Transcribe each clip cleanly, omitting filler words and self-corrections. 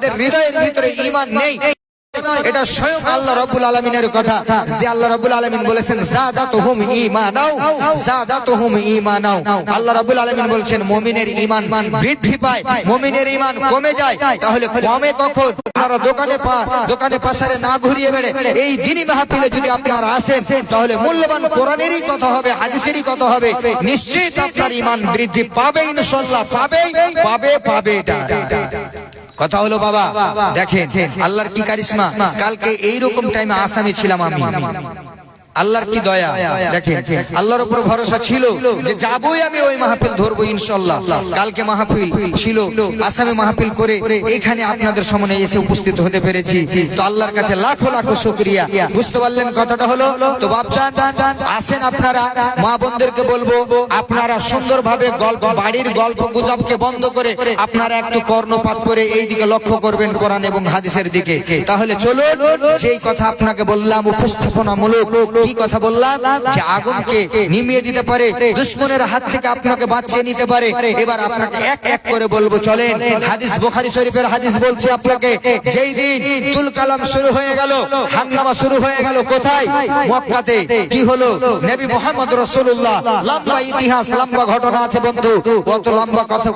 যাদের হৃদয়ের ভিতরে ঈমান নেই, এটা স্বয়ং আল্লাহ রাব্বুল আলামিনের কথা, যে আল্লাহ রাব্বুল আলামিন বলেছেন যাদাতুহুম ঈমানাও যাদাতুহুম ঈমানাও। আল্লাহ রাব্বুল আলামিন বলেছেন মুমিনের ঈমান বৃদ্ধি পায়, মুমিনের ঈমান কমে যায়। তাহলে কমে কখন? আপনারা দোকানে পাশারে না ঘুরিয়ে বেড়ে এই দ্বীনি মাহফিলে যদি আপনারা আসেন, তাহলে মূল্যবান কোরআনেরই কথা হবে, হাদিসেরই কথা হবে, নিশ্চিত আপনার ঈমান বৃদ্ধি পাবে ইনশাআল্লাহ, পাবে এটা কথা হলো। বাবা দেখেন আল্লাহর কি কারিশমা, কালকে এইরকম টাইমে আসামি ছিলাম আমি, আল্লাহর কি দয়া। দেখেন আল্লাহর উপর ভরসা ছিল যে যাবই আমি ওই মাহফিল ধরবো ইনশাআল্লাহ। কালকে মাহফিল ছিল, আসামে মাহফিল করে এখানে আপনাদের সামনে এসে উপস্থিত হতে পেরেছি, তো আল্লাহর কাছে লাখো লাখো শুকরিয়া। বুঝতে পারলেন কথাটা হলো? তো বাপজান আসেন, আপনারা মা বোনদেরকে বলবো আপনারা সুন্দরভাবে বাড়ির গল্প গুজবকে বন্ধ করে আপনারা একটু কর্ণপাত করে এই দিকে লক্ষ্য করবেন কোরআন এবং হাদিসের দিকে। তাহলে চলুন, যেই কথা আপনাকে বললাম উপস্থাপনামূলক, কি কথা বললাম, যে আগুনকে নিমিয়ে দিতে পারে, দুশমনের হাত থেকে আপনাকে বাঁচিয়ে নিতে পারে। এবার আপনাকে এক এক করে বলবো, চলেন। হাদিস বুখারী শরীফের হাদিস বলছে আপনাকে, যেই দিন তুল কালাম শুরু হয়ে গেল, হাঙ্গামা শুরু হয়ে গেল কোথায়? মক্কাতে। কি হলো? নবী মুহাম্মদ রাসূলুল্লাহ, লম্বা ইতিহাস, লম্বা ঘটনা আছে বন্ধু, কত লম্বা কথা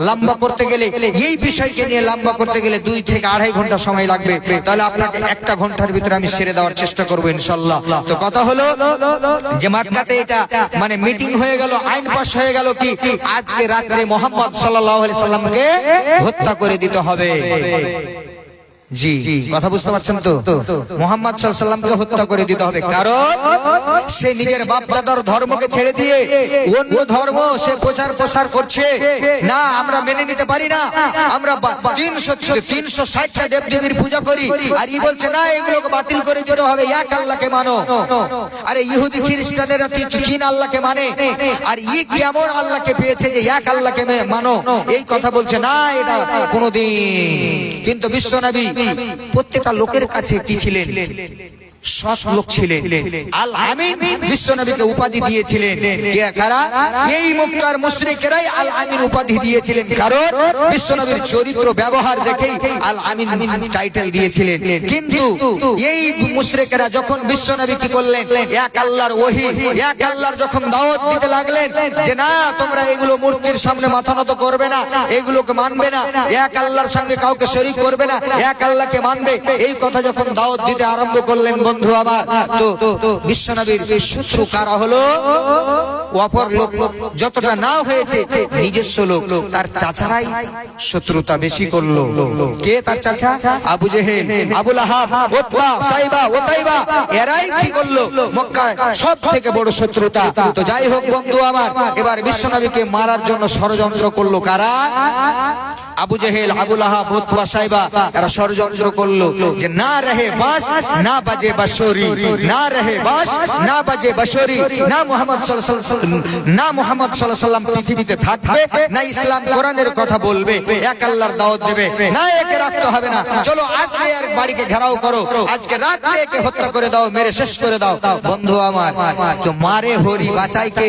লম্বা করতে গেলে, এই বিষয়কে নিয়ে লম্বা করতে গেলে 2 থেকে 2.5 ঘন্টা সময় লাগবে। তাহলে আপনাকে 1 ঘন্টার ভিতরে আমি সেরে দেওয়ার চেষ্টা করবো ইনশাআল্লাহ। তো কথা হলো যে মক্কাতে এটা মানে মিটিং হয়ে গেল, আইন পাস হয়ে গেল কি আজকে রাতে মুহাম্মদ সাল্লাল্লাহু আলাইহি সাল্লামকে হত্যা করে দিতে হবে। জি কথা বুঝতে পারছেন তো? মুহাম্মদ সাল্লাল্লাহু আলাইহি সাল্লামকে হত্যা করে দিতে হবে, কারণ সে নিজের বাপ দাদার ধর্মকে ছেড়ে দিয়ে অন্য ধর্ম সে প্রচার করছে। না, আমরা মেনে নিতে পারি না। আমরা 360টা দেবদেবীর পূজা করি, আর ই বলছে না এগুলোকে বাতিল করে দিতে হবে, এক আল্লাহকে মানো। আরে ইহুদি খ্রিস্টানেরা 3 আল্লাহকে মানে, আর ই কেমন আল্লাহকে পেয়েছে যে এক আল্লাহকে মানো, এই কথা বলছে না, এটা কোনোদিন। কিন্তু বিশ্বনবী প্রত্যেকটা লোকের কাছে কি ছিলেন? সৎ লোক ছিলেন। আল আমিন বিশ্বনবীকে উপাধি দিয়েছিলেন। কারা? এই মক্কার মুশরিকরাই আল আমিন উপাধি দিয়েছিলেন, কারণ বিশ্বনবীর চরিত্র ব্যবহার দেখেই আল আমিন টাইটেল দিয়েছিলেন। কিন্তু এই মুশরিকরা যখন বিশ্বনবী কি করলেন, এক আল্লাহর ওহী, এক আল্লাহর যখন দাওয়াত দিতে লাগলেন যে না তোমরা এগুলো মূর্তির সামনে মাথা নত করবে না, এগুলোকে মানবে না, এক আল্লাহর সঙ্গে কাউকে শরীক করবে না, এক আল্লাহকে মানবে, এই কথা যখন দাওয়াত দিতে আরম্ভ করলেন বন্ধু আমার, তো বিশ্বনবীর শত্রু কারা হলো? অপর লোক যতটা না হয়েছে, নিজস্ব লোক, তার চাচারাই শত্রুতা বেশি করলো। কে তার চাচা? আবু জেহেল, আবু লাহাব, উতবা, সাইবা, ওতাইবা, এরাই কি করলো? মক্কায় সব থেকে বড় শত্রুতা। তো যাই হোক বন্ধু আমার, এবার বিশ্বনবীকে মারার জন্য ষড়যন্ত্র করলো কারা? আবু জেহেল, আবু লাহাব, উতবা, সাইবা, এরা ষড়যন্ত্র করলো যে না রহে বাস না বাজে বাঁশরি, না রহে বাস না বাজে বাঁশরি, না মুহাম্মদ সাল্লাল্লাহু আলাইহি ওয়াসাল্লাম পৃথিবীতে থাকবে, না ইসলাম কোরআনের কথা বলবে, এক আল্লাহর দাওয়াত দেবে, না একে রাখতে হবে না। চলো আজকে আর বাড়িকে ঘেরাও করো, আজকে রাতে একে হত্যা করে দাও, মেরে শেষ করে দাও। বন্ধু আমার, তো মারে হরি বাঁচাই কে?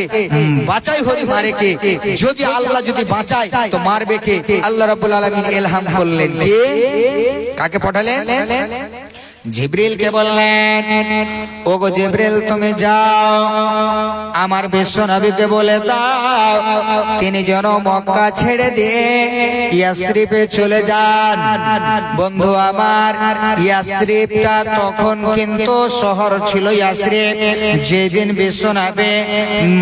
বাঁচাই হরি মারে কে? যদি আল্লাহ যদি বাঁচায় তো মারবে কে? আল্লাহ রাব্বুল আলামিন ইলহাম করলেন কে? কাকে পাঠালেন? জিবরিলকে বললেন, ওগো জিবরিল তুমি যাও আমার বিশ্বনবীকে বলে দাও তিনি যেন মক্কা ছেড়ে দিয়ে ইয়াসরিবে চলে যান। বন্ধু আমার, ইয়াসরিবটা তখন কিন্তু শহর ছিল। ইয়াসরিব যেদিন বিশ্বনবী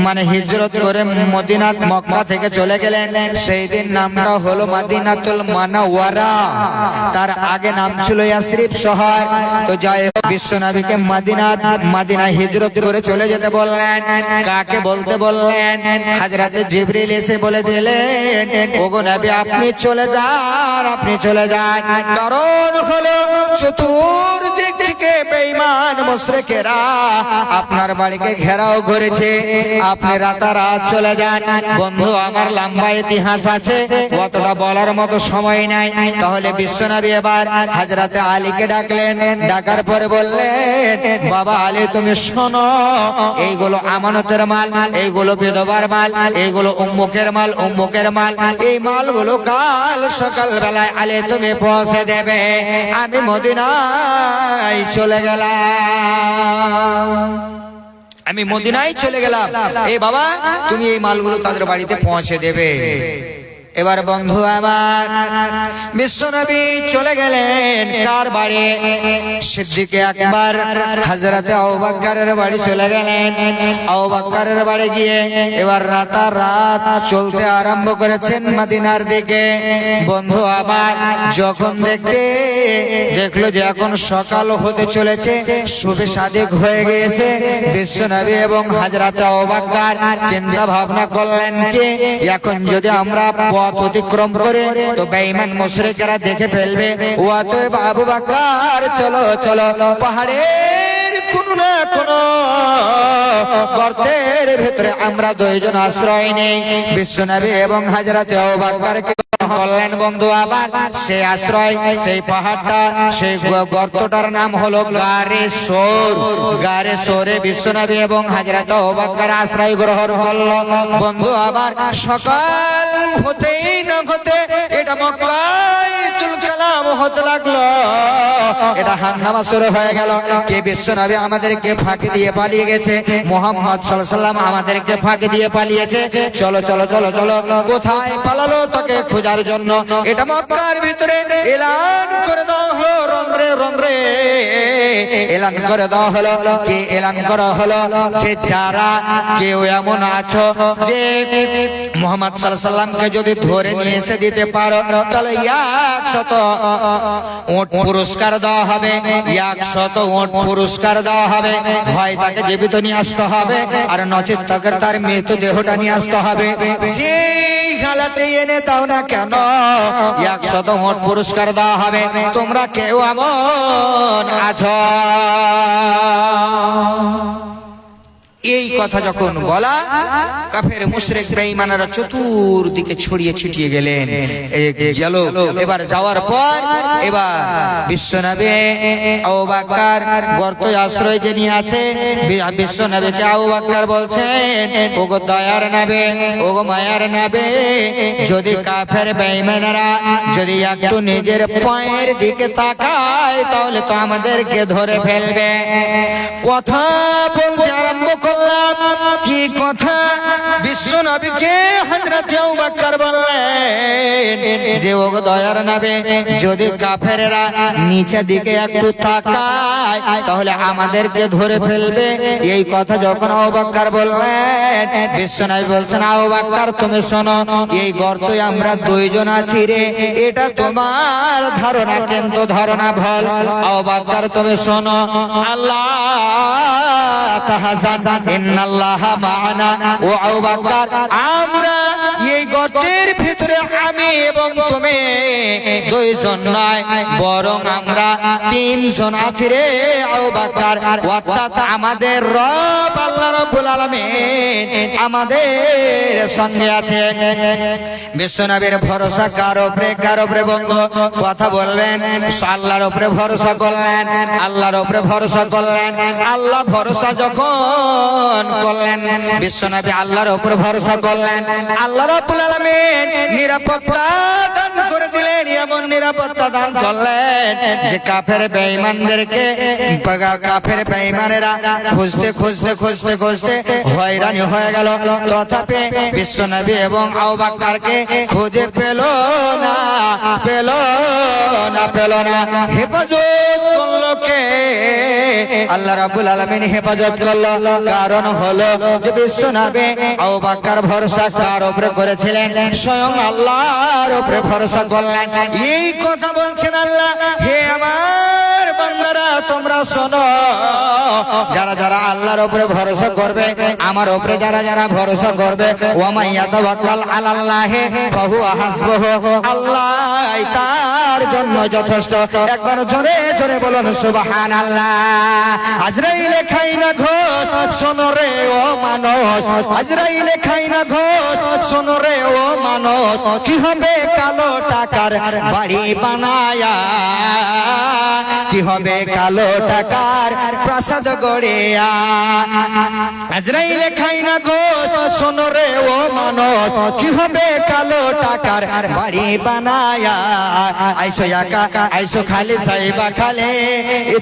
মানে হিজরত করে মদিনা মক্কা থেকে চলে গেলেন, সেই দিন নামটা হলো মদিনাতুল মুনাওয়ারা। তার আগে নাম ছিল ইয়াসরিব শহর। তো যাই বিশ্বনবীকে মদিনা হিজরত করে চলে যেতে বললেন। কাকে বলতে বললেন? হযরত জিবরিল এসে বলে দিলেন, ওগো নবী আপনি চলে যান, আপনি চলে যান। কারণ হলো চতুর্দিক থেকে বেঈমান মুশরিকেরা আপনার বাড়িকে ঘেরাও করেছে, আপনি রাতারাত চলে যান। বন্ধু আমার, লম্বা ইতিহাস আছে, অতটা বলার মতো সময় নাই। তাহলে বিশ্বনবী এবার হযরত আলীকে ডাকলেন, ডাকার পরে বললেন, বাবা আলী তুমি শোনো, এইগুলো আমানতের মাল, এইগুলো বিধবার মাল, এইগুলো উম্মুকের মাল, উম্মুকের মাল, এই মালগুলো কাল সকাল বেলায় আলী তুমি পৌঁছে দেবে। আমি মদিনায় চলে গেলাম, আমি মদিনায় চলে গেলাম। এই বাবা তুমি এই মালগুলো তাদের বাড়িতে পৌঁছে দেবে। এবার বন্ধু আমার বিশ্বনবী চলে গেলেন কার বাড়ি? সিদ্দিকে আকবর হযরতে আবু বকরের বাড়ি চলে গেলেন। আবু বকরের বাড়ি গিয়ে এবার রাতারাত চলতে আরম্ভ করেছেন মদিনার দিকে। বন্ধু আমার যখন দেখলো যে এখন সকাল হতে চলেছে, শুভে সাদিক হয়ে গিয়েছে, বিশ্বনবী এবং হযরতে আবু বকর চিন্তা ভাবনা করলেন কি এখন যদি আমরা অতিক্রম করে তো বেঈমান মুশরিকরা দেখে ফেলবে। অতএব আবু বকর চলো চলো পাহাড়ের কোন না কোন গর্তের ভিতরে আমরা দুইজন আশ্রয় নেই। বিশ্বনবী এবং হযরতে আবু বকরকে বললেন বন্ধু আবার সেই আশ্রয়, সেই পাহাড়টা, সেই গর্তটার নাম হলো গারে সোর। গারে সোরে বিশ্বনবী এবং হযরত আবু বকর আশ্রয় গ্রহণ করলো। বন্ধু আবার সকাল হতেই না হতে এটা মক্কাতুল কালাম হতে লাগলো, এটা হাঙ্গামা শুরু হয়ে গেল। কে বিশ্বনবী আমাদেরকে ফাঁকি দিয়ে পালিয়ে গেছে, মুহাম্মদ সাল্লাল্লাহু আলাইহি ওয়াসাল্লাম আমাদেরকে ফাঁকি দিয়ে পালিয়েছে, চলো চলো চলো চলো। কোথায় পালালো তাকে খোঁজার জন্য এটা মক্কার ভিতরে এলান করে দেওয়া হলো। রন্ধ্রে রন্ধ্রে এলান করে দেওয়া হলো। কি এলান করা হলো? যে যারা কেউ এমন আছো যে মুহাম্মদ সাল্লাল্লাহু আলাইহি ওয়াসাল্লামকে যদি ধরে নিয়ে এসে দিতে পারো তাহলে 100 উট পুরস্কার দেওয়া হবে, 100 উট পুরস্কার দেওয়া হবে। হয় তাকে জীবিত নিয়ে আসতে হবে, আর নচেত তাকে তার মৃতদেহটা নিয়ে আসতে হবে। যেই হালাতে এনে দাও না কেন 100 উট পুরস্কার দেওয়া হবে। তোমরা কেউ এমন আছো? এই কথা যখন বলা, কাফের মুশরিক বেঈমানরা চতুর্দিকে ছড়িয়ে ছিটিয়ে গেলেন। গেল এবার যাওয়ার পর এবার বিশ্বনবী আবু বকর গর্তে আশ্রয় যে নিয়ে আছে, বিশ্বনবীকে আবু বকর বলছেন, ওগো দয়ার নবী, ওগো মায়ার নবী, যদি কাফের বেঈমানরা যদি একটু নিজের পায়ের দিকে তাকায় তাহলে তো আমাদেরকে ধরে ফেলবে। কথা বলতে আরম্ভ করলাম। কি কথা? বিশ্বনবীকে হযরত আবু বকর বললেন যে ওগো দয়ার নবী, যদি কাফেররা নিচের দিকে একটু তাকায় তাহলে আমাদেরকে ধরে ফেলবে। এই কথা যখন আবু বকর বললেন, বিশ্বনবী বলছেন, আবু বকর তুমি শোনো, এই গর্তে আমরা দুইজন আছি রে, এটা তোমার ধারণা কিন্তু ধারণা ভুল। আবু বকর তুমি শোনো, আল্লাহ তাহাজান ইন্নাল্লাহা মা'ানা। ও আবু বকর আমরা এই গর্তের ভিতরে আমি এবং তুমি দুইজন নয়, বরং আমরা তিনজন আছি রে আবু বকর। অর্থাৎ আমাদের রব আল্লাহ রাব্বুল আলামিন আমাদের সঙ্গে আছেন। বিশ্বনবীর ভরসা কার উপরে? কার উপরে বন্ধু? কথা বলবেন। আল্লাহর উপরে ভরসা করলেন, আল্লাহর উপরে ভরসা করলেন। আল্লাহ ভরসা যখন করলেন, বিশ্বনবী আল্লাহর উপরে ভরসা করলেন, আল্লাহ রাব্বুল আলামিন নিরাপত্তা দান করে দিলেন। এমন নিরাপত্তা দান করলেন যে কাফের বেঈমানদেরকে, কাফের বেঈমানেরা খুঁজতে খুঁজতে খুঁজতে খুঁজতে হয়রানি হয়ে গেল। তথাপি বিশ্বনবী এবং আবু বকরকে খুঁজে পেল না, পেল না, পেল না। হেফাজত করলো কে? আল্লাহ রাব্বুল আলামিন হেফাজত করলো। কারণ হলো যে বিশ্বনবী আবু বকর ভরসা কার উপরে করেছিলেন? স্বয়ং আল্লাহর উপরে ভরসা করলেন। এই কথা বলছেন আল্লাহ, হে আমার বান্দারা তোমরা শোনো, যারা যারা আল্লাহর উপরে ভরসা করবে, আমার উপরে যারা যারা ভরসা করবে, ওয়া মান ইয়াতাওয়াক্কাল আলাল্লাহি ফাহুয়া হাসবুহু, আল্লাহ তার জন্য যথেষ্ট। একবার জোরে জোরে বলুন সুবহানাল্লাহ। আজরাইলে খাই না ঘোষ, শোনো রে ও মানুষ, আজরাইলে খাই না ঘোষ, শোনো রে ও মানুষ, কি হবে কালো টাকার বাড়ি বানায়া, কি কি হবে কালো টাকার প্রাসাদ গড়িয়া। আজরাইল খাই না ঘোষ শোনো রে ও মানুষ, কি হবে কালো টাকার বাড়ি বানায়া। আইসো একা আইসো খালি সাইবা খালে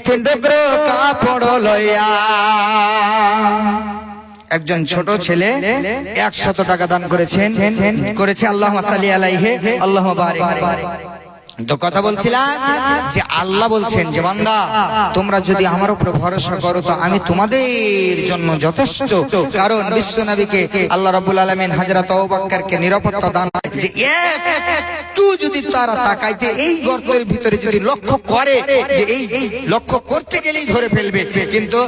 তিন ডগরো কাপড় লইয়া। একজন ছোট ছেলে 100 টাকা দান করেছে আল্লাহুম্মা সাল্লি আলাইহি আল্লাহুম্মা বারিক। তো কথা বলছিলাম যে আল্লাহ বলছেন যে বান্দা তোমরা যদি আমার উপর ভরসা করো তো আমি তোমাদের জন্য যথেষ্ট। কারণ বিশ্ব নবীকে আল্লাহ রাব্বুল আলামিন হযরত আবু বকরকে নিরাপত্তা দান যে একটু যদি তারা তাকায় যে এই গর্তের ভিতরে যদি লক্ষ্য করে যে এই লক্ষ্য করতে গেলেই ধরে ফেলবে, কিন্তু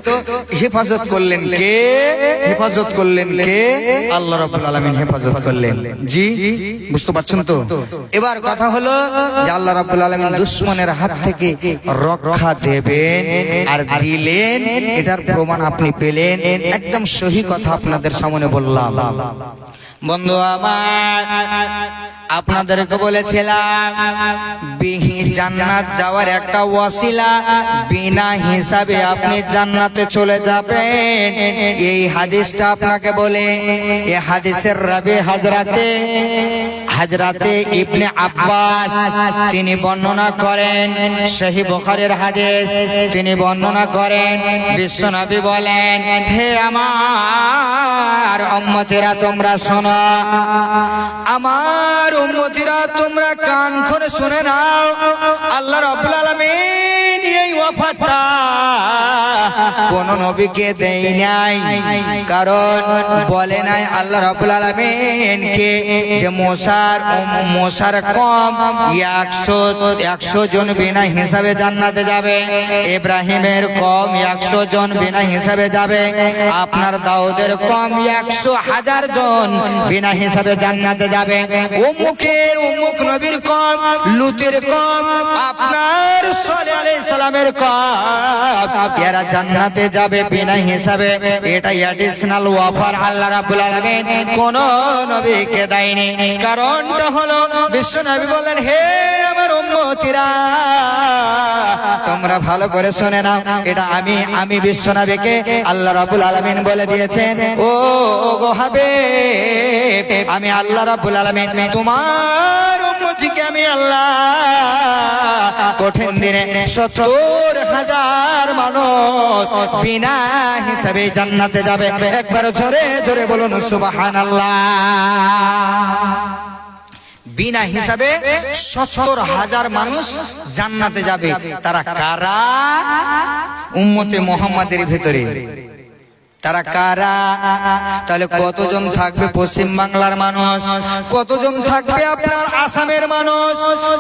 হেফাজত করলেন কে? আল্লাহ রাব্বুল আলামিন হেফাজত করলেন। জি বুঝতে পারছেন তো? এবার কথা হলো যে আল্লাহ রাব্বুল আলামিন দুশমনের হাত থেকে রক্ষা দেবেন আর দিলেন, এটার প্রমাণ আপনি পেলেন। একদম সহি কথা আপনাদের সামনে বললাম। বন্ধু আমার, আপনাদেরকে বলেছিলাম জান্নাত যাওয়ার একটা ওয়াসিলা, বিনা হিসাবে আপনি জান্নাতে চলে যাবেন। এই হাদিসটা আপনাকে বলে, এই হাদিসের রাবি হযরতে ইবনে আব্বাস তিনি বর্ণনা করেন, সহিহ বুখারীর হাদিস তিনি বর্ণনা করেন। বিশ্বনবী বলেন, হে আমার উম্মতিরা তোমরা শোনো, আমার উম্মতিরা তোমরা কান খুলে শুনে নাও। আল্লাহ রাব্বুল আলামিন এই ওয়াফাটা কোন নবীকে দেয় নাই, কারণ বলে নাই আল্লাহ রাব্বুল আলামিন কে যে মুসার কম 100 জন বিনা হিসাবে জান্নাতে যাবে, ইব্রাহিমের কম 100 জন বিনা হিসাবে যাবে, আপনার দাউদের কম 100,000 জন বিনা হিসাবে জান্নাতে যাবে, অমুক নবীর কম, লুতের কম, আপনার সালেহ আলাইহিস সালামের কম, এরা জান্নাতে যাবে বিনা হিসাবে। এটা অ্যাডিশনাল অফার আল্লাহ রাব্বুল আলামিন কোন নবীকে দেয়নি। কারণটা হলো বিশ্ব নবী বলেন, হে আমার উম্মতিরা তোমরা ভালো করে শুনে নাও, এটা আমি বিশ্ব নবীকে আল্লাহ রাব্বুল আলামিন বলে দিয়েছেন। ও গো হাবিব, আমি আল্লাহ রাব্বুল আলামিন তোমার উম্মতিকে আমি আল্লাহ কঠিন দিনে 70,000 মানুষ বিনা হিসাবে জান্নাতে যাবে। একবার জোরে জোরে বলুন সুবহানাল্লাহ। বিনা হিসাবে 70,000 মানুষ জান্নাতে যাবে। তারা কারা? উম্মতে মুহাম্মাদের ভিতরে তারা কারা? তাহলে কতজন থাকবে পশ্চিম বাংলার মানুষ, কতজন থাকবে আপনার আসামের মানুষ,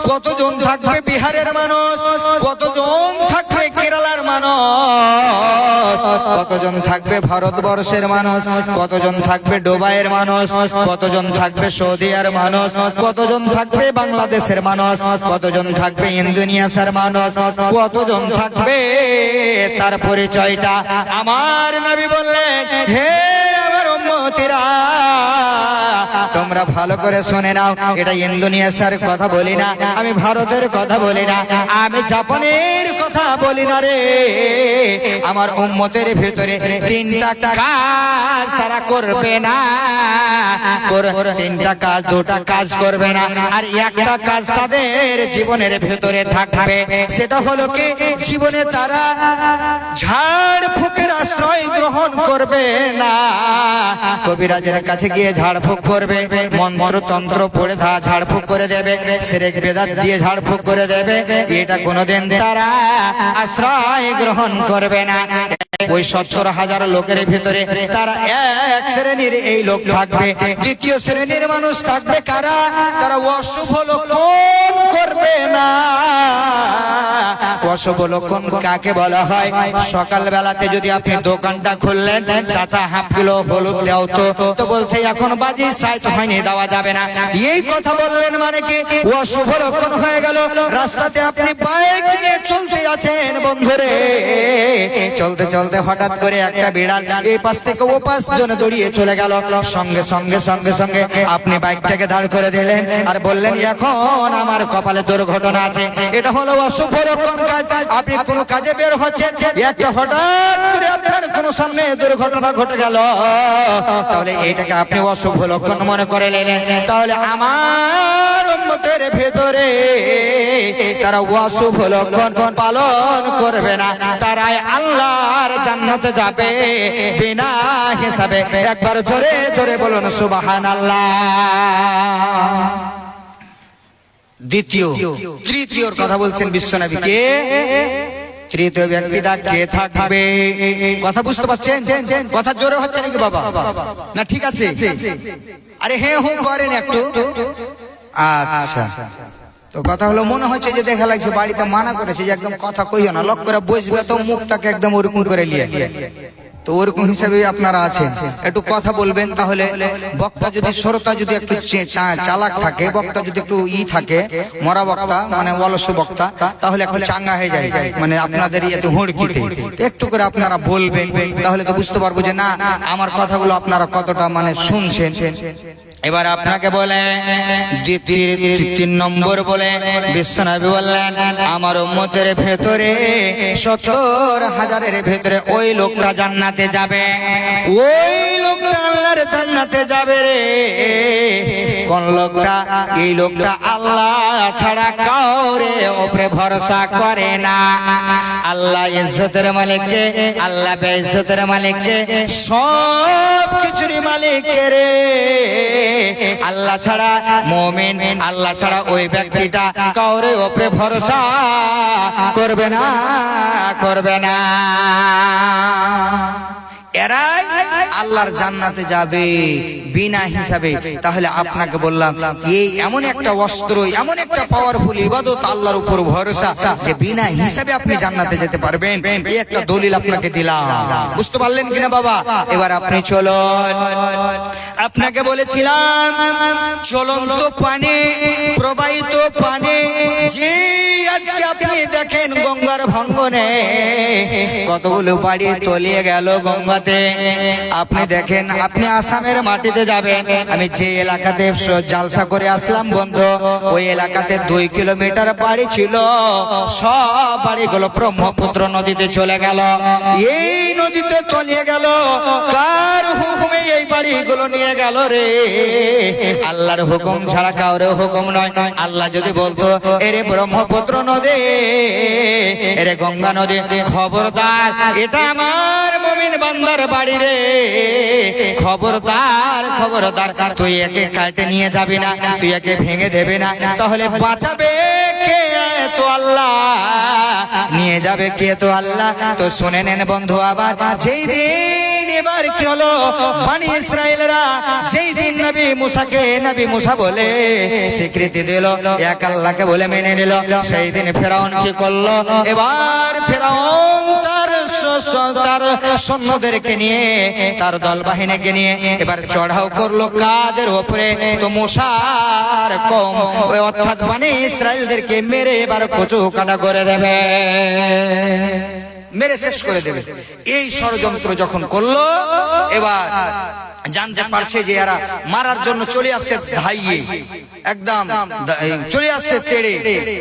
কতজন থাকবে বিহারের মানুষ, কতজন থাকবে কেরালার মানুষ, কতজন থাকবে ভারতবর্ষের মানুষ, কতজন থাকবে দুবাইয়ের মানুষ, কতজন থাকবে সৌদিয়ার মানুষ, কতজন থাকবে বাংলাদেশের মানুষ, কতজন থাকবে ইন্দোনেশিয়ার মানুষ, কতজন থাকবে তার পরিচয়টা আমার নবী বললেন, হে আমার উম্মতিরা তোমরা ভালো করে শুনে নাও। এটা ইন্দোনেশিয়ার কথা বলি না, আমি ভারতের কথা বলি না, আমি জাপানের কথা বলি না রে। আমার উম্মতের ভিতরে 3টা কাজ তারা করবে না, 3টা কাজ, 2টা কাজ করবে না, আর একটা কাজ তাদের জীবনের ভিতরে থাকবে। সেটা হলো কি, জীবনে তারা ঝাড় ফুকের আশ্রয় গ্রহণ করবে না। কবিরাজের কাছে গিয়ে ঝাড়ফুঁক করবে, মন্ত্রতন্ত্র পড়ে ঝাড়ফুঁক করে দেবে, শিরক বেদাত দিয়ে ঝাড়ফুঁক করে দেবে, এটা কোনোদিন তারা আশ্রয় গ্রহণ করবে না। ওই 70,000 লোকের ভিতরে তারা এক শ্রেণীর এই লোক থাকবে। দ্বিতীয় শ্রেণীর মানুষ থাকবে কারা? তারা অশুভ লক্ষণ করবে না। অশুভ লক্ষণ কাকে বলা হয়? সকাল বেলাতে যদি আপনি দোকানটা খুললেন, চাচা হাফ কিলো হলুদ দাও তো বলছে এখন বাজি 60 হয়নি, দেওয়া যাবে না। এই কথা বললেন মানে কি? অশুভ লক্ষণ হয়ে গেল। রাস্তাতে আপনি বাইক নিয়ে চলতে আছেন বন্ধুরে, চলতে চলতে হঠাৎ করে একটা বিড়াল এই পাশ থেকে ও পাশ জনে দৌড়িয়ে চলে গেল। সঙ্গে সঙ্গে সঙ্গে সঙ্গে আপনি বাইকটাকে দাঁড় করে দিলেন আর বললেন এখন আমার কপালে দুর্ঘটনা আছে। এটা হলো অশুভ লক্ষণ কাজ। আপনি কোনো কাজে বের হচ্ছেন, একটা হঠাৎ করে আপনার কোনো সামনে দুর্ঘটনা ঘটে গেল, তাহলে এইটাকে আপনি অশুভ লক্ষণ মনে করে নিলেন। তাহলে আমার উম্মতের ভেতরে তারা অশুভ লক্ষণ পালন করবে না, তারাই আল্লাহর জান্নাতে যাবে বিনা হিসাবে। একবার জোরে জোরে বলুন সুবহানাল্লাহ। তৃতীয়র কথা বলছেন বিশ্বনবী। কে তৃতীয় ব্যক্তিটা কে থাকবে? কথা বুঝতে পারছেন? কথা জোরে হচ্ছে নাকি বাবা? না ঠিক আছে? আরে হ্যাঁ হু করেন একটু। আচ্ছা, তো কথা হলো মনে হচ্ছে যে দেখা লাগছে বাড়িতে মানা করেছে যে একদম কথা কইও না, লক করে বসবে তো মুখটাকে একদম ওরকম করে নিয়ে। তো ওরকম হিসাবে আপনারা আছেন, একটু কথা বলবেন। তাহলে বক্তা যদি শ্রোতা যদি একটু চালাক থাকে, বক্তা যদি একটু থাকে মরা বক্তা মানে অলস বক্তা, তাহলে একটু চাঙ্গা হয়ে যায়। মানে আপনাদের এত হুড়কিতে একটু করে আপনারা বলবেন, তাহলে তো বুঝতে পারবো যে না আমার কথাগুলো আপনারা কতটা মানে শুনছেন। এবার আপনাকে বলে 3 নম্বর বলে বিশ্বনবী বললেন আমার উম্মতের ভেতরে 70,000-এর ভেতরে ওই লোকটা জান্নাতে যাবে। ওই লোকটা আল্লাহর জান্নাতে যাবে রে। কোন লোকটা? এই লোকটা আল্লাহ ছাড়া কাউরে উপরে ভরসা করে না। আল্লাহ ইজ্জতের মালিককে, আল্লাহ বেইজ্জতের মালিককে, সব কিছুর মালিক রে। আল্লাহ ছাড়া মুমিন, আল্লাহ ছাড়া ওই ব্যক্তিটা কাউরে উপরে ভরসা করবে না, করবে না। এরাই আল্লাহর জান্নাতে যাবে বিনা হিসাবে। তাহলে আপনাকে বললাম এই এমন একটা অস্ত্র, এমন একটা পাওয়ারফুল ইবাদত আল্লাহর উপর ভরসা, যে বিনা হিসাবে আপনি জান্নাতে যেতে পারবেন। এই একটা দলিল আপনাকে দিলাম। বুঝতে পারলেন কিনা বাবা? এবার আপনি চলুন। আপনাকে বলেছিলাম চলন্ত পানি, প্রবাহিত পানি, যে আজকে আপনি দেখেন গঙ্গার ভাঙ্গনে কতগুলো বাড়ি তলিয়ে গেল গঙ্গাতে। আপনি দেখেন, আপনি আসামের মাটিতে যাবেন। আমি যে এলাকাতে জালসা করে আসলাম বন্ধু, ওই এলাকাতে 2 কিলোমিটার বাড়ি ছিল, সব বাড়িগুলো ব্রহ্মপুত্র নদীতে চলে গেল। এই নদীতে তলিয়ে গেল, কার হুকুমে এই বাড়িগুলো নিয়ে গেল রে? আল্লাহর হুকুম ছাড়া কারো হুকুম নয়। আল্লাহ যদি বলতো এরে ব্রহ্মপুত্র নদী, এরে গঙ্গা নদী, খবরদার এটা আমার মুমিন বান্দার বাড়ি রে, খবরদার খবরদার তুই একে কাটে নিয়ে যাবি না, তুই একে ভেঙে দেবে না, তাহলে বাঁচাবে কে? তো আল্লাহ। নিয়ে যাবে কে? তো আল্লাহ। তো শুনে নেন বন্ধু, আবার যেই দিন এবার কি হলো, বনি ইসরাইলরা যেই দিন নবী মুসাকে নবী মুসা বলে স্বীকৃতি দিল, এক আল্লাহকে বলে মেনে নিল, সেই দিন ফেরাউন কি করলো? এবার ফেরাউন তার সৈন্যদেরকে নিয়ে, তার দল বাহিনীকে নিয়ে এবার চড়াও করলো কাদের উপরে? তো মুসার কওম অর্থাৎ বনি ইসরাইলদেরকে মেরে এবার কচু কাটা করে দেবে, মেরে শেষ করে দেবে। এই ষড়যন্ত্র যখন করলো, এবার জানতে পারছে যে এরা মারার জন্য চলে আসছে ধাইয়ে, একদম চলে আসছে তেড়ে।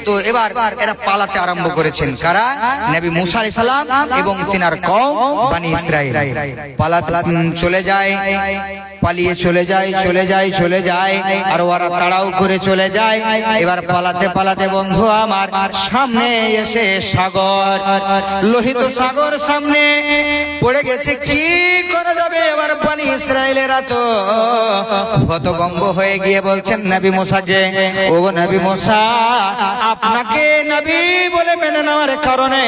তো এবার এরা পালাতে আরম্ভ করেছেন। কারা? নবী মুসা আলাইহিস সালাম এবং তিনার কওম বনি ইসরাইল পালাতে চলে যায়, পালিয়ে চলে যায়, চলে যায়, চলে যায়, আর ওরা তাড়াও করে চলে যায়। এবার পালাতে পালাতে বন্ধু আমার সামনে এসে সাগর, লোহিত সাগর সামনে পড়ে গেছে। কি করা যাবে? এবার বনি ইসরাইলেরা তো হতভম্ব হয়ে গিয়ে বলছেন নবী মুসাকে, ও নবী মুসা, আপনাকে নবী বলে মেনে নেওয়ার কারণে,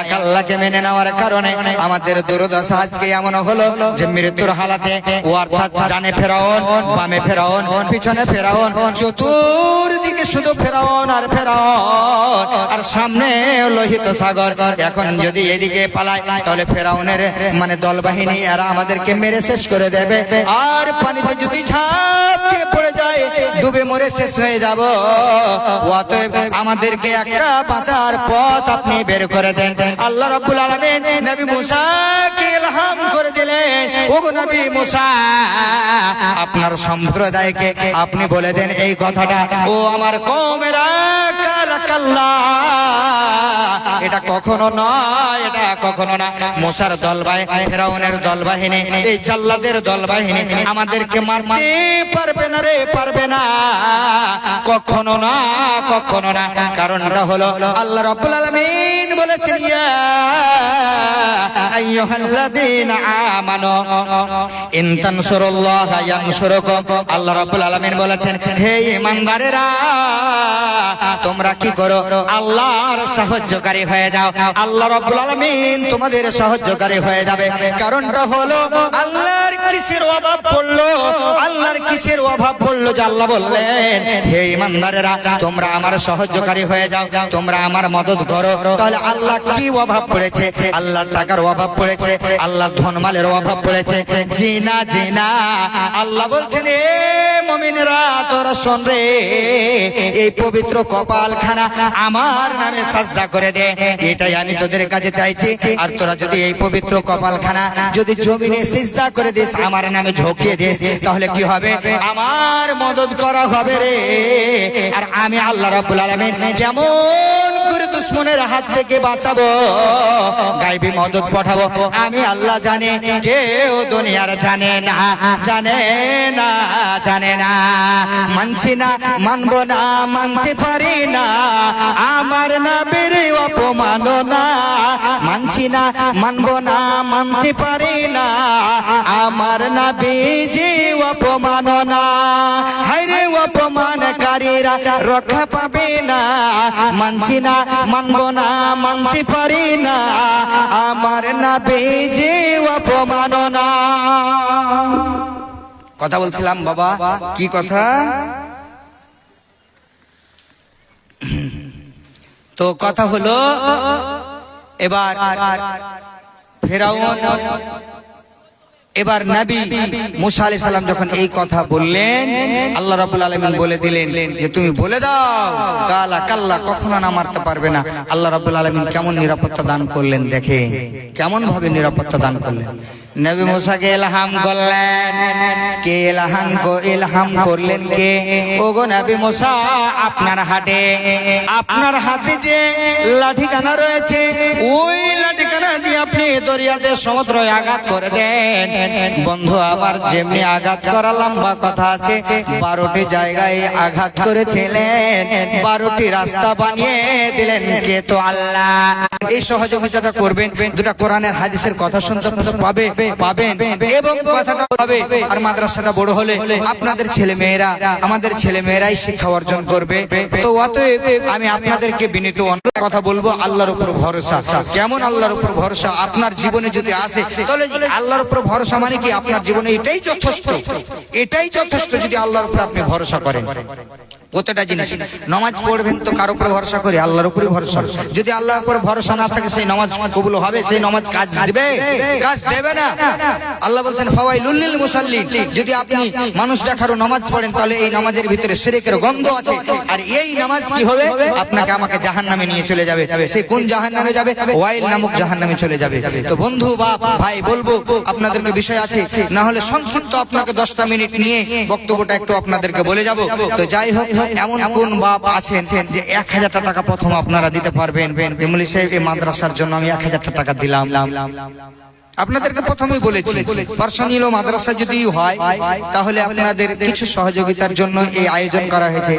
এক আল্লাহকে মেনে নেওয়ার কারণে আমাদের দুর্দশা আজকে এমন হলো যে মৃত্যুর হালাতে, ও অর্থাৎ ডানে ফেরাউন, বামে ফেরাউন, পিছনে ফেরাউন, চতুর্দিকে শুধু ফেরাউন আর ফেরাউন। আর সামনে লোহিত সাগর। এখন যদি এদিকে পালাই তাহলে ফেরাউনের মানে দলবাহিনী এরা আমাদেরকে মেরে শেষ করে দেবে। আর পানিতে যদি ঝাঁপ দিয়ে পড়ে যায় ডুবে মরে শেষ হয়ে যাব। অতএব আমাদেরকে একটা বাঁচার পথ আপনি বের করে দেন। আল্লাহ রাব্বুল আলামিন নবী মুসাকে ইলহাম করে দিলেন, ওগো নবী মুসা, আপনার সম্প্রদায়কে আপনি বলে দেন এই কথাটা, ও আমার কওমেরা, কাল্লা, এটা কখনো নয়, এটা কখনো না। মুসার দলবাহিনী, ফেরাউনের দলবাহিনী, এই জাল্লাদের দলবাহিনী আমাদেরকে মারতে পারবে না রে, পারবে না, কখনো না, কখনো না। কারণটা হলো আল্লাহ রাব্বুল আলামিন বলেছেন, ইয়া আইয়ুহাল্লাযীনা আমানু ইন তানসুরুল্লাহা ইয়ানসুরকুম। আল্লাহ রাব্বুল আলামিন বলেছেন, হে ঈমানদারেরা, তোমরা কি করো, আল্লাহর সাহায্যকারী হয়ে যাও, আল্লাহ রাব্বুল আলামিন তোমাদের সাহায্যকারী হয়ে যাবে। কারণটা হলো আল্লাহর কিসের অভাব পড়লো, আল্লাহর কিসের অভাব পড়লো যে আল্লাহ বললেন, হে ঈমানদারেরা, তোমরা আমার সাহায্যকারী হয়ে যাও, তোমরা আমার মদদ করো। তাহলে আল্লাহ কি অভাব পড়েছে? আল্লাহর টাকার অভাব পড়েছে, আল্লাহর ধনমালের অভাব পড়েছে? জিনা, জিনা। আল্লাহ বলছেন, এ মুমিনেরা, তোরা শোন রে, এই পবিত্র কপালখানা আমার নামে সাজদা করে দে, এটাই আমি তোদের কাছে চাইছি। আর তোরা যদি এই পবিত্র কপালখানা যদি জমিনে সিজদা করে দিস, আমার নামে ঝুঁকিয়ে দিস, তাহলে কি হবে? আমার মদদ করা হবে রে। আর আমি আল্লাহ রাব্বুল আলামিন কেমন করে দুশমনের হাত থেকে বাঁচাবো, গায়বী মদদ পাঠাবো, আমি আল্লাহ জানি, কেউ দুনিয়ার জানে না, জানে না, জানে না। মানছি না, মানবো না, মানতে পারি না, আমার নবীর অপমাননা। মানছি না, মানবো না, মানতে পারি না, আমার নবীজি অপমাননা। হায়রে অপমানকারীরা রক্ষা পাবে না। মানছি না, মানবো না, মানতে পারি না, আমার নবীজি অপমাননা। কথা বলছিলাম বাবা, কি কথা? তো কথা হলো, এবার ফেরাউন, এবার নবী মুসা আলাইহিস সালাম যখন এই কথা বললেন, আল্লাহ রাব্বুল আলামিন বলে দিলেন যে তুমি বলে দাও, কালা কাল্লা, কখনো না মারতে পারবে না। আল্লাহ রাব্বুল আলামিন কেমন নিরাপত্তা দান করলেন, দেখে কেমন ভাবে নিরাপত্তা দান করলেন। নবী মুসাকে ইলহাম করলেন, কে ইলহাম করলেন কে? ওগো নবী মুসা, আপনার হাতে যে লাঠিখানা রয়েছে, ওই লাঠিখানা দিয়ে আপনি দরিয়াতে, সমুদ্রে আঘাত করে দেন। বন্ধু আমার, যেমনি আঘাত করা লম্বা কথা আছে, 12টি জায়গায় আঘাত করেছিলেন, 12টি রাস্তা বানিয়ে দিলেন কে? তো আল্লাহ। এই সহযোগিতাটা করবেন, দুটা কোরআনের হাদিসের কথা শুনতে পাবেন এবং কথাটা হবে। আর মাদ্রাসাটা বড় হলে আপনাদের ছেলে মেয়েরা, আমাদের ছেলে মেয়েরাই শিক্ষা অর্জন করবে। তো অতএব আমি আপনাদেরকে বিনীত কথা বলবো, আল্লাহর উপর ভরসা। কেমন আল্লাহর উপর ভরসা? আপনার জীবনে যদি আসে, তাহলে আল্লাহর উপর ভরসা মানে কি? আপনার জীবনে এটাই যথেষ্ট, এটাই যথেষ্ট যদি আল্লাহর উপর আপনি ভরসা করেন। প্রত্যেকটা জিনিস, নামাজ পড়বেন তো কার উপরে ভরসা করে? আল্লাহর উপরে ভরসা। যদি আল্লাহর উপরে ভরসা না থাকে, সেই নামাজ কবুল হবে? সেই নামাজ কাজ দিবে? কাজ দেবে না। আল্লাহ বলছেন, ফাওয়াইলুল লিল মুসাল্লিন। যদি আপনি মানুষ দেখারও নামাজ পড়েন, তাহলে এই নামাজের ভিতরে শিরকের গন্ধ আছে। আর এই নামাজ কি হবে? আপনাকে আমাকে জাহান্নামে নিয়ে চলে যাবে। সেই কোন জাহান্নামে যাবে? ওয়াইল নামক জাহান্নামে চলে যাবে। তো বন্ধু বা ভাই বলবো, আপনাদেরকে বিষয় আছে, না হলে সংক্ষিপ্ত আপনাকে 10টা মিনিট নিয়ে বক্তব্যটা একটু আপনাদেরকে বলে যাব। তো যাই হোক, এমন কোন বাপ আছেন যে 1000 টাকা প্রথম আপনারা দিতে পারবেন? এমনি সাহেব, এই মাদ্রাসার জন্য আমি 1000 টাকা দিলাম। আপনাদেরকে প্রথমেই বলেছি, পার্সোনাল মাদ্রাসা যদি হয়, তাহলে আপনাদের কিছু সহযোগিতার জন্য এই আয়োজন করা হয়েছে।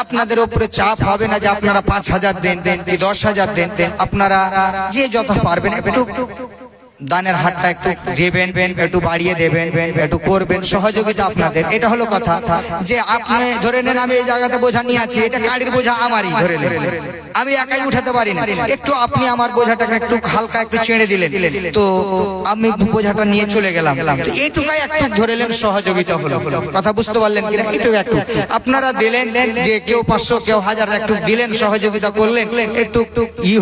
আপনাদের উপরে চাপ হবে না যে আপনারা 5000 দেন কি 10000 দেন। আপনারা যে যত পারবেন একটু দানের হাতটা একটু দেবেন, একটু বাড়িয়ে দেবেন, একটু করবেন, সহযোগিতা আপনাদের। এটা হলো কথা। যে আপনি ধরে নেন আমি এই জায়গাতে বোঝা নিয়ে আছি, এটা গাড়ির বোঝা আমারই, ধরে নেন আমি একাই উঠাতে পারি না, একটু আপনি আমার বোঝাটাকে একটু হালকা একটু ছেড়ে দিলেন, তো আমি বোঝাটা নিয়ে চলে গেলাম। তো এইটুকাই একটু ধরেলেন, সহযোগিতা হলো। কথা বুঝতে পারলেন কিনা? একটু আপনারা দিলেন, যে কেউ 500 কেউ 1000 একটু দিলেন, সহযোগিতা করলেন, একটু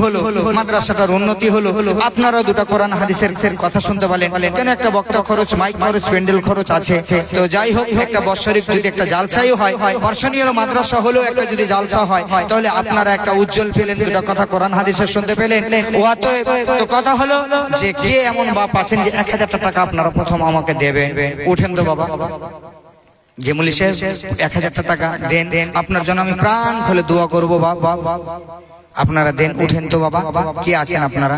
হলো, মাদ্রাসাটার উন্নতি হলো। আপনারা দুটো কোরআন হাদিসের কথা শুনতে পারলেন। কেন একটা বক্তা খরচ, মাইক খরচ, প্যান্ডেল খরচ আছে। তো যাই হোক, একটা বৎসরিক যদি একটা জালসাই হয়, বর্ষণীয় মাদ্রাসা হলেও একটা যদি জালসা হয়, তাহলে আপনারা একটা উজ্জ্বল পেলেন, দুটো কথা কোরআন হাদিসের শুনতে পেলেন। তো কথা হলো যে কে এমন বাপ আছেন যে 1000 টাকা আপনারা প্রথম আমাকে দেবেন? উঠেন তো বাবা। যে মুলি সাহেব 1000 টাকা দেন, আপনার জন্য আমি প্রাণ খুলে দোয়া করবো বাবা, আপনারা দেন। উঠেন তো বাবা, কি আছেন আপনারা?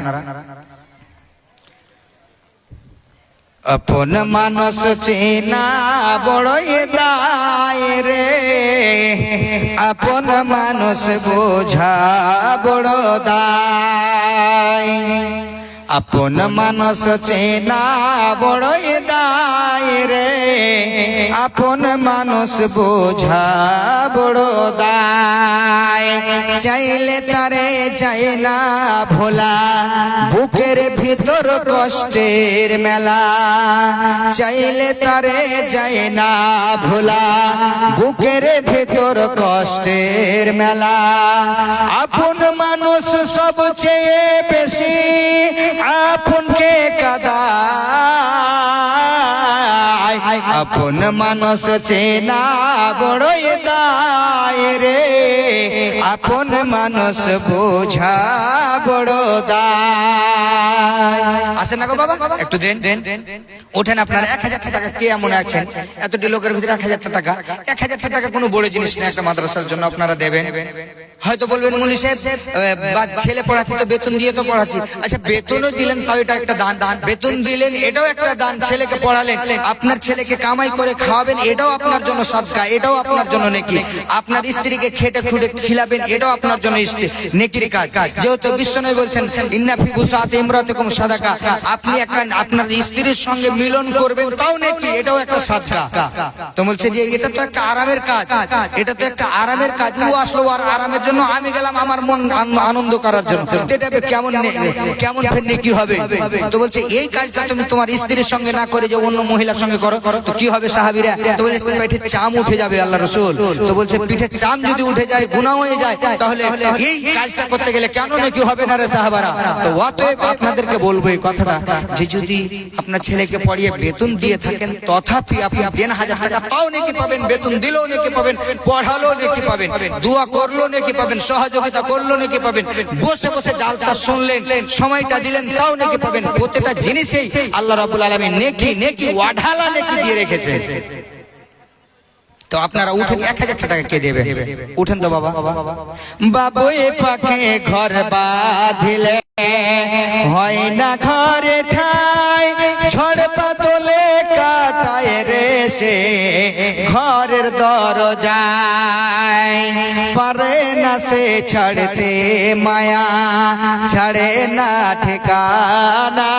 আপন মানুষ চেনা বড়ই দায় রে, আপন মানুষ বোঝা বড় দায়, আপন মানুষ চেনা বড়ই দায় রে, আপন মানুষ বোঝা বড় দায়, চাইলে তারে যায় না ভোলা, বুকের ভিতর কষ্টের মেলা, চাইলে তারে যায় না ভোলা, বুকের ভিতর কষ্টের মেলা, আপন মানুষ সবচেয়ে বেশি আপনকে কাদায়, আপন মানুষ চেনা বড়ই দায় রে, আপন মানুষ বোঝা বড় দায়। আসেন না গো বাবা, একটু দেন। ওঠেন আপনার। 1000 টাকা কে এমন আছেন এতটি লোকের ভিতরে 1000 টাকা? 1000 টাকা কোনো বড় জিনিস না, একটা মাদ্রাসার জন্য আপনারা দেবেন। হয়তো বলবেন মুলি সাহেব ছেলে পড়াচ্ছি তো বেতন দিয়ে তো পড়াচ্ছি। আচ্ছা, বেতনও দিলেন তাও এটা একটা দান। বেতন দিলেন এটাও একটা দান। ছেলেকে পড়ালেন, আপনার ছেলেকে কামাই করে খাওয়াবেন, এটাও আপনার জন্য সদকা, এটাও আপনার জন্য নেকি। আপনার স্ত্রীকে খেটে খুঁটে খিলাবেন, এটাও আপনার জন্য নেকির কাজ। যেহেতু বিশ্বনবী বলছেন ইন্না ফি বুসাতি ইমরাতিকুম সাদাকা, আপনি একটা আপনার স্ত্রীর সঙ্গে মিলন করবেন, তাও নেকি, এটাও একটা সদকা। তো বলছে যে এটা তো একটা আরামের কাজ, এটা তো একটা আরামের কাজ। ও আসলো আর আরামের জন্য, আমি গেলাম আমার মন আনন্দ করার জন্য, এটা কেমন ফের নেকি হবে? তো বলছে এই কাজটা তুমি তোমার স্ত্রীর সঙ্গে না করে যে অন্য মহিলার সঙ্গে করো, তো কি হবে সাহাবীরা? তো বলছে পিঠে চাম উঠে যাবে আল্লাহ রাসূল। তো বলছে পিঠে চাম যদি উঠে যায়, গুনাহ হয়ে যায়, তাহলে এই কাজটা করতে গেলে কেন নেকি হবে না রে সাহাবারা? তো অতএব আপনাদেরকে বলবো এই কথাটা, যে যদি আপনার ছেলেকে পড়িয়ে বেতন দিয়ে থাকেন, তথাপি আপনি 1000 টাকা তাও নেকি পাবেন, বেতন দিলেও নেকি পাবেন, পড়ালেও নেকি পাবেন, দোয়া করলেও নেকি পাবেন, সহযোগিতা করলেও নেকি পাবেন, বসে বসে জালসা শুনলেন, সময়টা দিলেন, তাও নেকি পাবেন। প্রত্যেকটা জিনিসেই আল্লাহ রাব্বুল আলামিন নেকি ওয়াঢালা নেকি দিয়ে রেখেছে। তো আপনারা উঠেন। 1000 টাকা কে দেবে? উঠেন তো বাবা। বাবুই পাখে ঘর বাঁধিলে হয় না ঘরে ঠাই, ঝড় বাদলে কাটায় রে সে ঘরের দরজায়, পারে না সে ছাড়তে মায়া, ছাড়ে না ঠিকানা,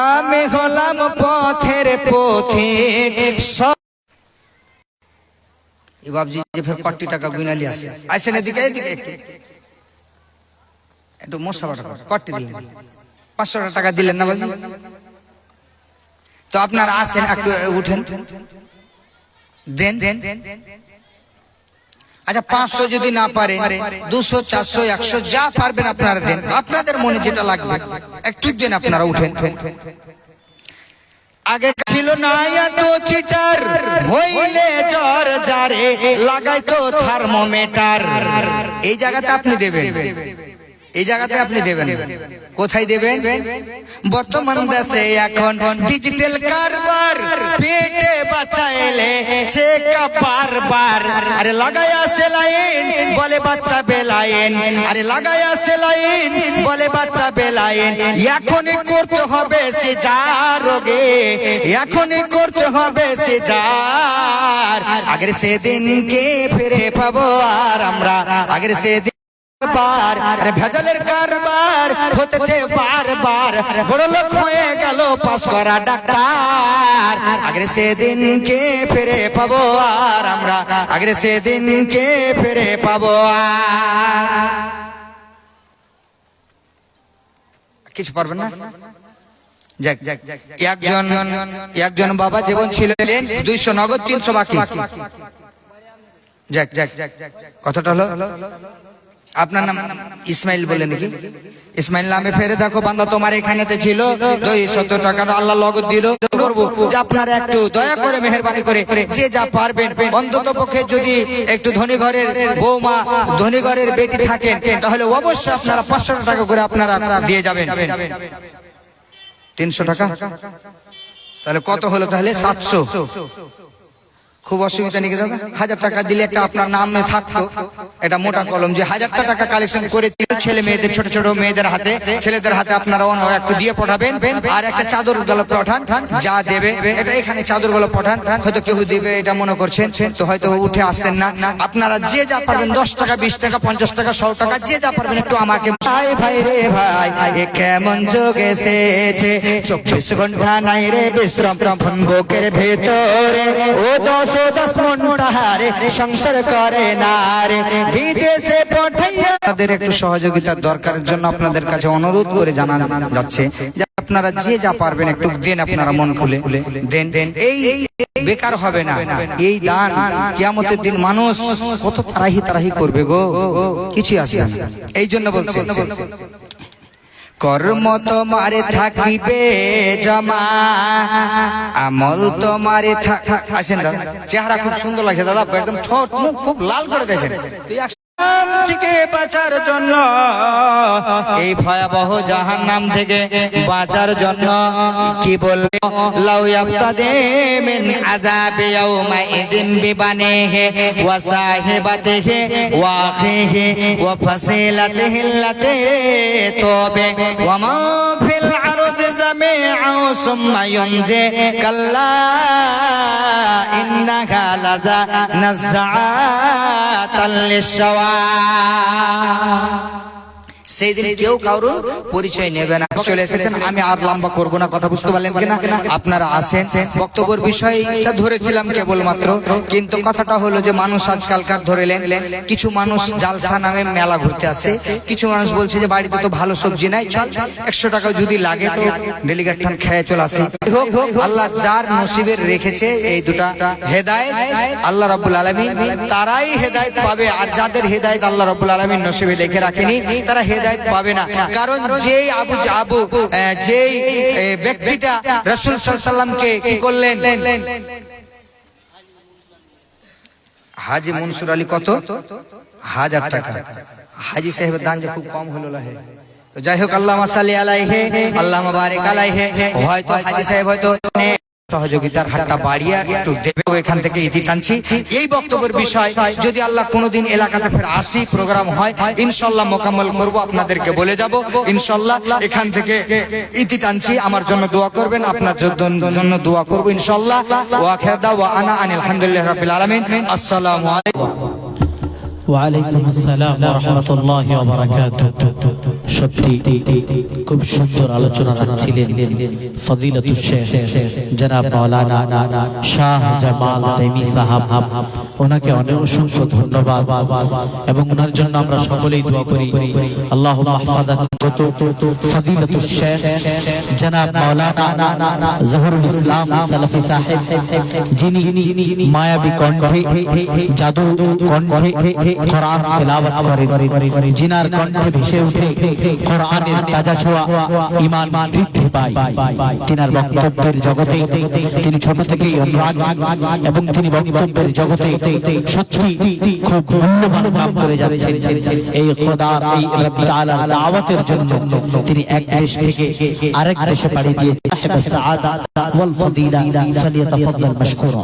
আমি হলাম পথের পথিক। বাবজি যে ফের 40 টাকা গুনালি আছে, আসেন এদিকে একটু মশা বাটা 40 দিলেন, 500 টাকা দিলেন না বাবজি? তো আপনারা আসেন, একটু উঠেন, দেন। আচ্ছা, 500 যদি না পারে 200 400 100 যা পারবেন আপনারা দেন, আপনাদের মনে যেটা লাগবে একটু দেন। আপনারা উঠেন। আগে ছিল না এত চিটার, হইলে জ্বর জারে লাগাইতো থার্মোমিটার। এই জায়গাতে আপনি দেবেন, এই জায়গাতে আপনি দেবেন। কোথায় দেবেন? বর্তমান দেশে এখন ডিজিটাল কারবার, পেটে বাচ্চা এলে চেকআপ বারবার। আরে লাগায়া সেলাইন বলে বাচ্চা বেলাইন, আরে লাগায়া সেলাইন বলে বাচ্চা বেলাইন। এখনই করতে হবে সে যার রোগে, এখনই করতে হবে সে যার। আগের সেদিনকে ফিরে পাবো আর আমরা, আগের সেদিন বার ভেজালের কারবার হতেছে বারবার, বড় লোক হয়ে গেল পাস করা ডাক্তার। আগের সেদিনকে ফিরে পাবো আর আমরা, আগের সেদিনকে ফিরে পাবো আর। কিছু পারবেন না? একজন বাবা জীবন ছিলেন 200 নগদ 300 বাকি। কতটা হলো? আপনার নাম ইসমাইল বলে নাকি? ইসমাইল নামে ফেরে দেখো বান্দা তোমার এখানেতে ছিল 270 টাকা আল্লাহ লগত দিল। করবো যে আপনারা একটু দয়া করে মেহেরবানি করে যে যা পারবেন, অন্তত পক্ষে যদি একটু ধনী ঘরের বৌমা ধনী ঘরের বেটি থাকেন তাহলে অবশ্যই আপনারা 500 টাকা করে আপনারা দিয়ে যাবেন। 300 টাকা তাহলে কত হলো? তাহলে 700। খুব অসুবিধা নেই দাদা, 1000 টাকা দিলে একটা আপনার নাম থাকতো, এটা মোটা কলম যে 1000 টাকা কালেকশন করে ছেলে মেয়েদের, ছোট ছোট মেয়েদের হাতে, ছেলেদের হাতে আপনারা একটু দিয়ে পাঠাবেন। আর একটা চাদর গল্প পাঠান, যা দেবে এটা এখানে চাদর গল্প পাঠান। হয়তো কেউ দিবে এটা মনে করছেন তো হয়তো উঠে আসছেন না। আপনারা যে যা পারবেন 10 টাকা 20 টাকা 50 টাকা 100 টাকা যে যা পারবেন একটু আমাকে। ভাই ভাই রে ভাই, এ কেমন যোগ এসেছে, 24 ঘন্টা নাই রে বিশ্রাম বুকের ভেতরে। ও 10 মনটাহারে সংসার করে না রে, বিদেশে পাঠাইয়া। তাদের একটু সহযোগিতার দরকারের জন্য আপনাদের কাছে অনুরোধ করে জানানো যাচ্ছে যে আপনারা যে যা পারবেন একটু দেন, আপনারা মন খুলে দেন। এই বেকার হবে না এই দান। কিয়ামতের দিন মানুষ কত তারাহি করবে গো, কিছু আসে না। এই জন্য বলছি কর্ম তোমারে থাকিবে জমা, আমল তোমারে আসেন দাদা, চেহারা খুব সুন্দর লাগছে দাদা, একদম ঠোঁট মুখ খুব লাল করে দিয়েছেন। থেকে বাঁচার জন্য, এই ভয়াবহ জাহান্নাম থেকে বাঁচার জন্য কি বলবে? লাউ ইয়াফতাদে মিন আযাবি ইয়াউমাইযিন বিবানিহি ওয়া সাহিবাতিহি ওয়া আখিহি ওয়া ফাসিলাতিহি আল্লাতী তুবি ওয়া মা ফিল আরদি জামিআন সুম্মা ইউনজি কাল্লা ইন্নাহা লাযা নাযআতাল লিশওয়া। সেই দিন কেউ কারো পরিচয় নেবে না। চলে এসেছেন, আমি আর লম্বা করব না, কথা বুঝতে পারলেন কিনা? আপনারা আসেন, বক্তব্যের বিষয়টা ধরেছিলাম কেবলমাত্র, কিন্তু কথাটা হলো যে মানুষ আজকালকার ধরেলেন, কিছু মানুষ জালসা নামে মেলা ঘুরতে আসে, কিছু মানুষ বলছে যে বাড়িতে তো ভালো সবজি নাই, চল 100 টাকা যদি লাগে তো ডেলিগেট ঠান খেয়ে চলে আসি। আল্লাহ যার নসিবের রেখেছে এই দুটা হেদায়েত আল্লাহ রাব্বুল আলামিন, তারাই হেদায়েত পাবে। আর যাদের হেদায়েত আল্লাহ রাব্বুল আলামিন নসিবে লিখে রাখেনি তারা হেদায়েত পাবে না। কারণ যেই যেই ব্যক্তিটা রাসূল সাল্লাল্লাহু আলাইহি সাল্লামকে কি করলেন, হাজী মনসুর আলী কত 1000 টাকা, হাজী সাহেবের দান যে খুব কম হলো লাহে। তো যাই হোক, আল্লাহুম্মা সাল্লি আলাইহি আল্লাহুম্মা বারিক আলাইহি। হয়তো হাজী সাহেব হয়তো সহযোগিতার হাতটা বাড়িয়ে একটু দেবে, এখান থেকে ইতি টানছি। এই বক্তব্যের বিষয় যদি আল্লাহ কোনোদিন এলাকাতে ফের আসি প্রোগ্রাম হয় ইনশাআল্লাহ মোকাম্মল করব, আপনাদেরকে বলে যাব ইনশাআল্লাহ। এখান থেকে ইতি টানছি, আমার জন্য দোয়া করবেন, আপনার জন্য দোয়া করব ইনশাআল্লাহ। ওয়া আখির দাওয়ানা আনিল হামদুলিল্লাহি রাব্বিল আলামিন। আসসালামু আলাইকুম। ওয়া আলাইকুম আসসালাম ওয়া রাহমাতুল্লাহি ওয়া বারাকাতুহু। সত্যি খুব সুন্দর আলোচনা রাখছিলেন ফজিলাতুল শেখ জনাব মাওলানা শাহ জামাল তাইমি সাহেব, ওনাকে অসংখ্য ধন্যবাদ এবং ওনার জন্য আমরা সকলেই দোয়া করি। আল্লাহুম্মা ইহফাযহু। ফজিলাতুল শেখ জনাব মাওলানা জহুরুল ইসলাম সালাফি সাহেব, যিনি মায়াবী কণ্ঠে, জাদু কণ্ঠে কোরআন তেলাওয়াত করেন, জিনার কণ্ঠে ভেসে ওঠে কোরআনের তাজা ছোঁয়া, ঈমান বৃদ্ধি পায়। তিনার বক্তব্যের জগতে তিনি ছোট থেকেই অনুরাগী এবং তিনি বক্তব্যের জগতে সত্যি খুব মূল্যবান কাম করে যাচ্ছেন। এই খোদার এই রব্বুল তাআলার দাওয়াতের জন্য তিনি এক দেশ থেকে আরেক দেশে পাড়ি দিয়ে সাহেব সাআদা ওয়াল ফদিলা ফালিয়াতাফাদ্দাল মাশকুরা।